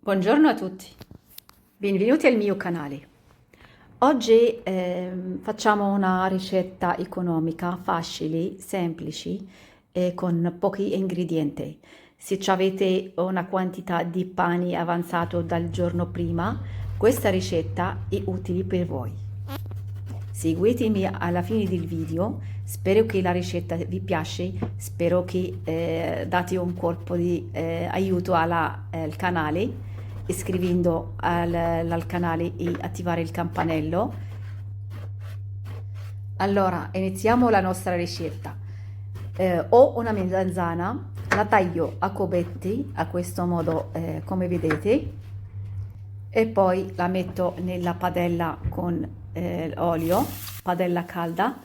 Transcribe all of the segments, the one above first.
Buongiorno a tutti, benvenuti al mio canale. Oggi facciamo una ricetta economica, facile, semplice e con pochi ingredienti. Se avete una quantità di pane avanzato dal giorno prima, questa ricetta è utile per voi. Seguitemi alla fine del video, spero che la ricetta vi piace, spero che date un colpo di aiuto al canale iscrivendo al canale e attivare il campanello. Allora, iniziamo la nostra ricetta. Ho una melanzana, la taglio a cubetti, a questo modo come vedete, e poi la metto nella padella con olio, padella calda.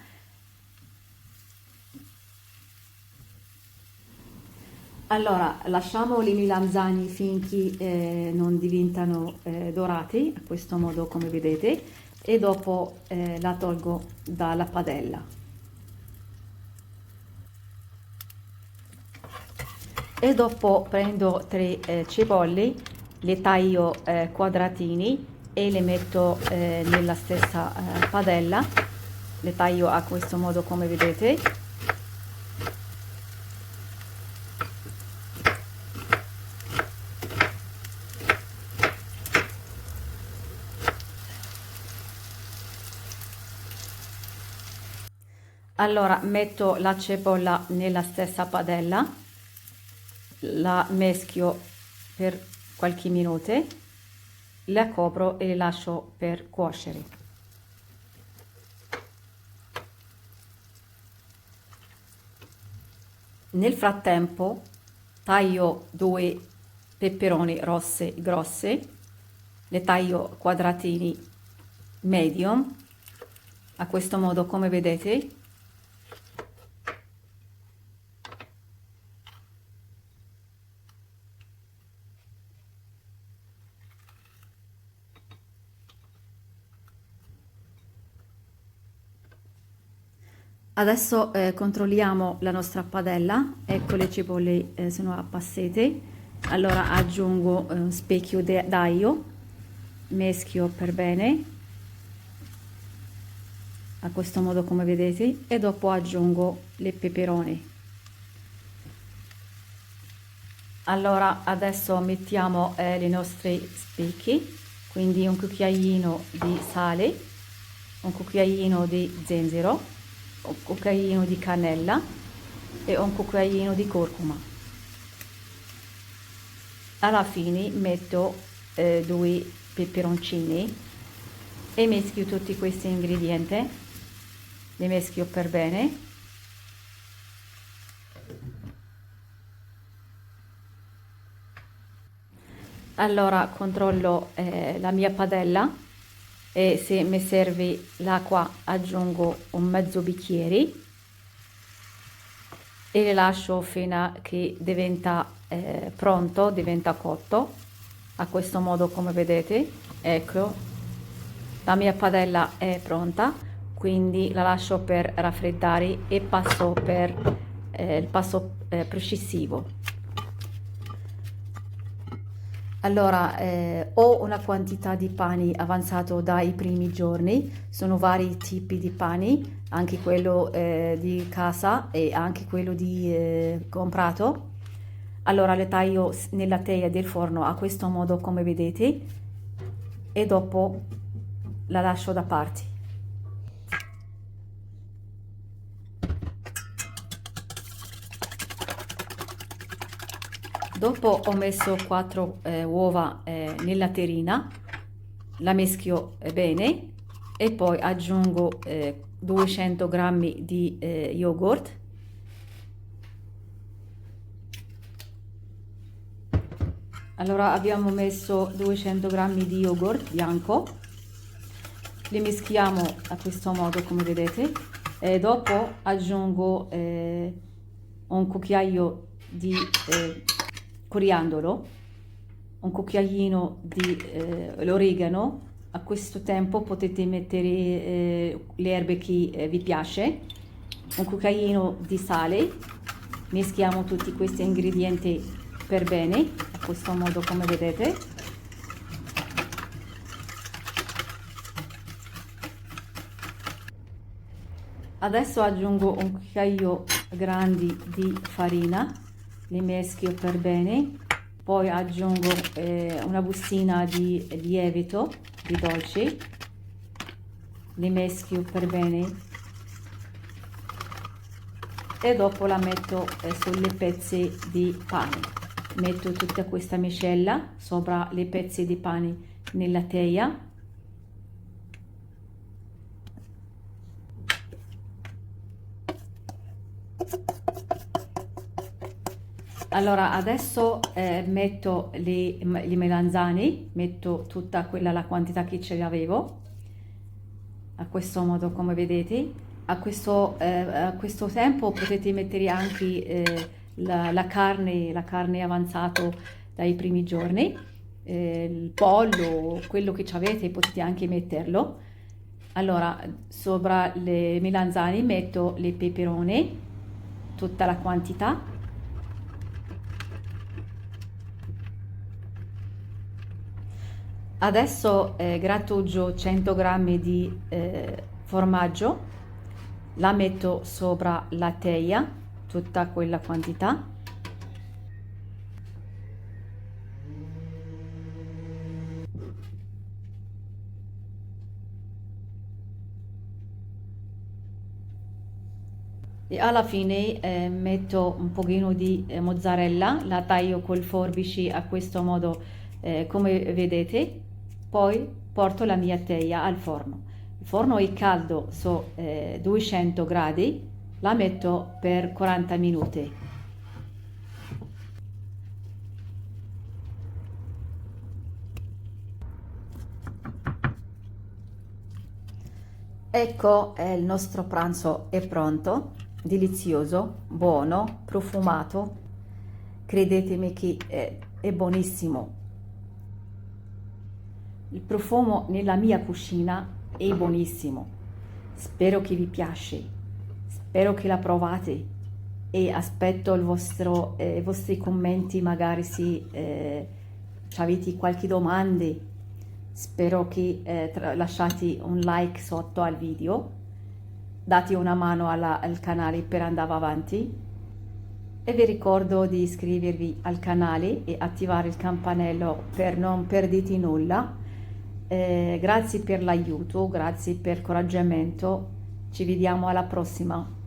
Allora, lasciamo le melanzane finché non diventano dorate, a questo modo come vedete, e dopo la tolgo dalla padella. E dopo prendo 3 cipolle, le taglio quadratini e le metto nella stessa padella, le taglio a questo modo come vedete. Allora metto la cipolla nella stessa padella, la meschio per qualche minuto, la copro e la lascio per cuocere. Nel frattempo taglio 2 peperoni rosse grosse, le taglio quadratini medium, a questo modo come vedete. Adesso controlliamo la nostra padella, ecco le cipolle sono appassate, allora aggiungo un specchio d'aglio, meschio per bene, a questo modo come vedete, e dopo aggiungo le peperoni. Allora adesso mettiamo le nostre specchi, quindi un cucchiaino di sale, un cucchiaino di zenzero, un cucchiaino di cannella e un cucchiaino di curcuma. Alla fine metto 2 peperoncini e meschio tutti questi ingredienti, li meschio per bene. Allora controllo la mia padella e se mi serve l'acqua aggiungo un mezzo bicchiere e le lascio fino a che diventa pronto, diventa cotto, a questo modo come vedete. Ecco, la mia padella è pronta, quindi la lascio per raffreddare e passo per il passo precisivo. Allora, ho una quantità di pani avanzato dai primi giorni, sono vari tipi di pani, anche quello di casa e anche quello di comprato. Allora le taglio nella teglia del forno a questo modo come vedete e dopo la lascio da parte. Dopo ho messo 4 uova nella terrina, la meschio bene e poi aggiungo 200 grammi di yogurt, allora abbiamo messo 200 grammi di yogurt bianco, li mischiamo a questo modo come vedete e dopo aggiungo un cucchiaio di coriandolo, un cucchiaino di l'origano. A questo tempo potete mettere le erbe che vi piace, un cucchiaino di sale, mischiamo tutti questi ingredienti per bene, a questo modo come vedete. Adesso aggiungo un cucchiaio grande di farina, li meschio per bene, poi aggiungo una bustina di lievito di dolci, li meschio per bene e dopo la metto sulle pezzi di pane. Metto tutta questa miscela sopra le pezzi di pane nella teglia. Allora adesso metto le melanzane, metto tutta quella la quantità che ce l'avevo, a questo modo come vedete. A questo tempo potete mettere anche la carne avanzato dai primi giorni, il pollo, quello che ci avete potete anche metterlo. Allora sopra le melanzane metto le peperone, tutta la quantità. Adesso grattugio 100 grammi di formaggio, la metto sopra la teglia, tutta quella quantità. E alla fine metto un pochino di mozzarella, la taglio col forbice a questo modo come vedete, poi porto la mia teglia al forno. Il forno è caldo, 200 gradi, la metto per 40 minuti. Ecco, il nostro pranzo è pronto, delizioso, buono, profumato. Credetemi che è buonissimo. Il profumo nella mia cucina è buonissimo. Spero che vi piace, spero che la provate e aspetto i vostri commenti, magari se avete qualche domanda. Spero che lasciate un like sotto al video, date una mano al canale per andare avanti e vi ricordo di iscrivervi al canale e attivare il campanello per non perdere nulla. Grazie per l'aiuto, grazie per il coraggiamento, ci vediamo alla prossima.